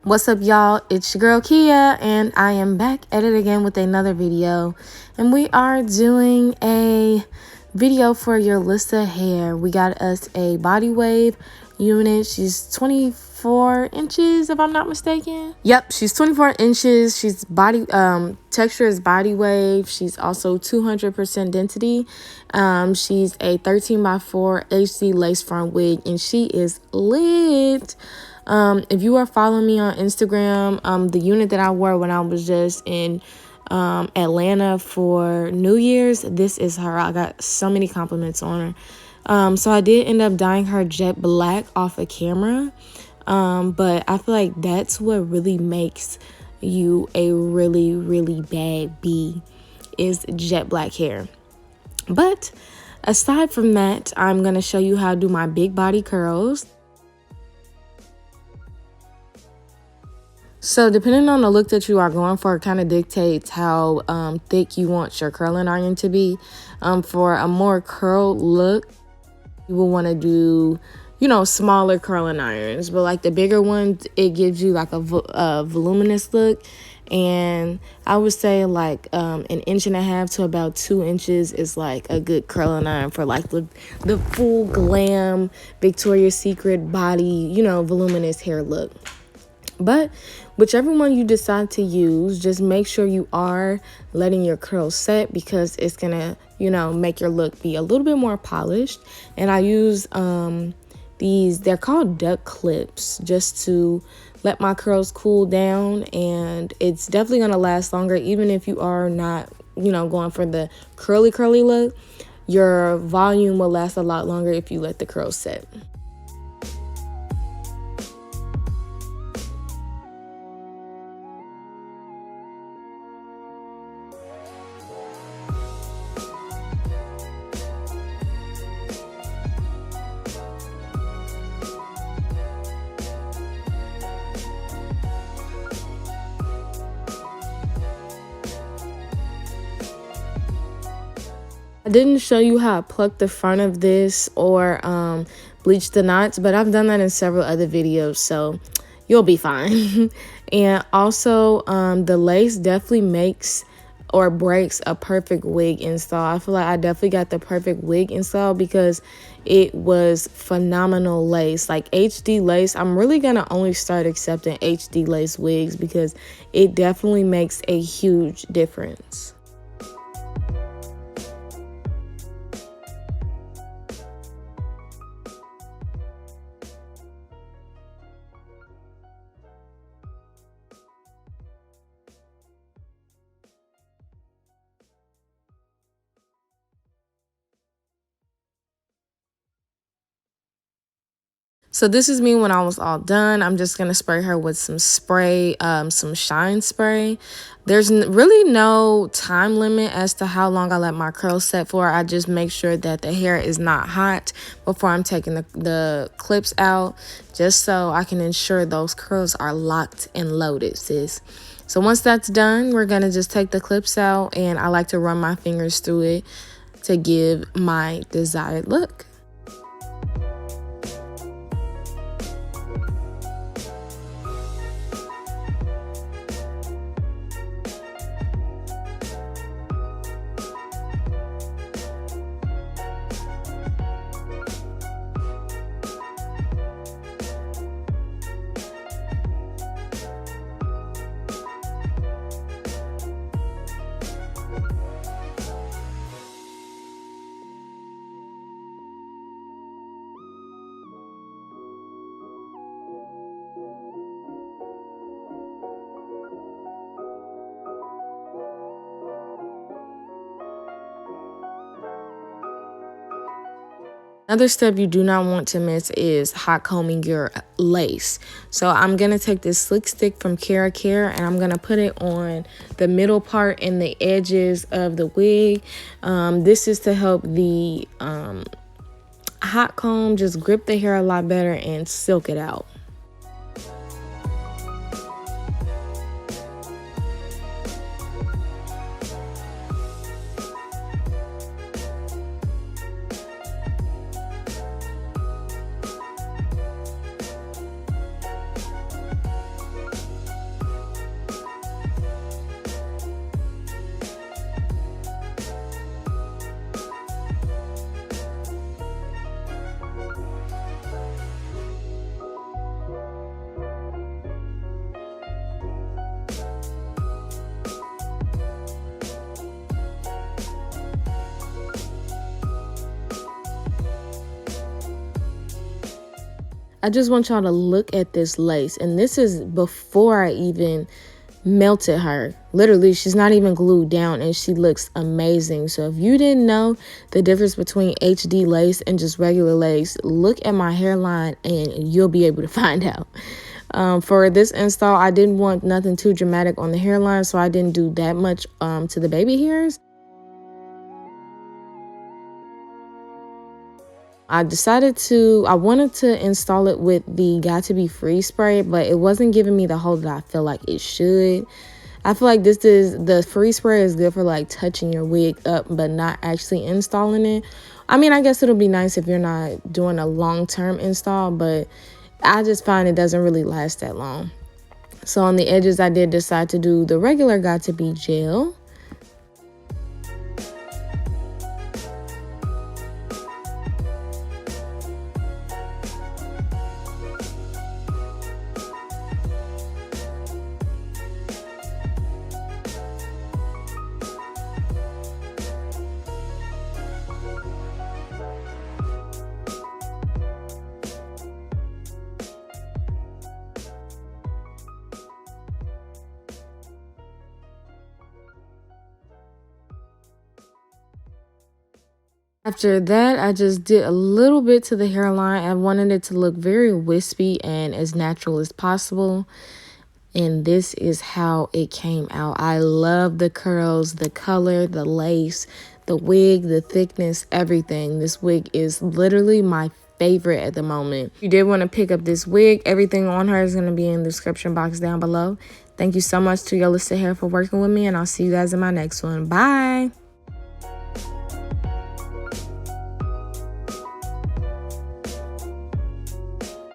What's up, y'all? It's your girl Kia, and I am back at it again with another video. And we are doing a video for Yolissa hair. We got us a body wave unit. She's 24 inches, if I'm not mistaken. Yep, she's 24 inches. She's body texture is body wave. She's also 200% density. She's a 13x4 HD lace front wig, and she is lit. If you are following me on Instagram, the unit that I wore when I was just in Atlanta for New Year's, this is her. I got so many compliments on her. So I did end up dyeing her jet black off of camera. But I feel like that's what really makes you a really, really bad bee, is jet black hair. But aside from that, I'm going to show you how to do my big body curls. So depending on the look that you are going for, it kind of dictates how thick you want your curling iron to be. For a more curled look, you will want to do, you know, smaller curling irons. But like the bigger ones, it gives you like a voluminous look. And I would say like an inch and a half to about 2 inches is like a good curling iron for like the full glam Victoria's Secret body, you know, voluminous hair look. But whichever one you decide to use, just make sure you are letting your curls set, because it's gonna, you know, make your look be a little bit more polished. And I use these, they're called duck clips, just to let my curls cool down, and it's definitely gonna last longer. Even if you are not, you know, going for the curly look, your volume will last a lot longer if you let the curls set. I didn't show you how I pluck the front of this or bleach the knots, but I've done that in several other videos, so you'll be fine. And also, the lace definitely makes or breaks a perfect wig install. I feel like I definitely got the perfect wig install because it was phenomenal lace. Like HD lace, I'm really gonna only start accepting HD lace wigs because it definitely makes a huge difference. So this is me when I was all done. I'm just going to spray her with some spray, some shine spray. There's really no time limit as to how long I let my curls set for. I just make sure that the hair is not hot before I'm taking the clips out, just so I can ensure those curls are locked and loaded, sis. So once that's done, we're going to just take the clips out, and I like to run my fingers through it to give my desired look. Another step you do not want to miss is hot combing your lace. So I'm going to take this slick stick from Cara Care, and I'm going to put it on the middle part and the edges of the wig. This is to help the hot comb just grip the hair a lot better and silk it out. I just want y'all to look at this lace. And this is before I even melted her. Literally, she's not even glued down and she looks amazing. So if you didn't know the difference between HD lace and just regular lace, look at my hairline and you'll be able to find out. For this install, I didn't want nothing too dramatic on the hairline, so I didn't do that much to the baby hairs. I wanted to install it with the Got to Be Free spray, but it wasn't giving me the hold that I feel like it should. I feel like the free spray is good for like touching your wig up, but not actually installing it. I mean, I guess it'll be nice if you're not doing a long-term install, but I just find it doesn't really last that long. So on the edges, I did decide to do the regular Got to Be gel. After that, I just did a little bit to the hairline. I wanted it to look very wispy and as natural as possible. And this is how it came out. I love the curls, the color, the lace, the wig, the thickness, everything. This wig is literally my favorite at the moment. If you did want to pick up this wig, everything on her is going to be in the description box down below. Thank you so much to Yolissa Hair for working with me, and I'll see you guys in my next one. Bye!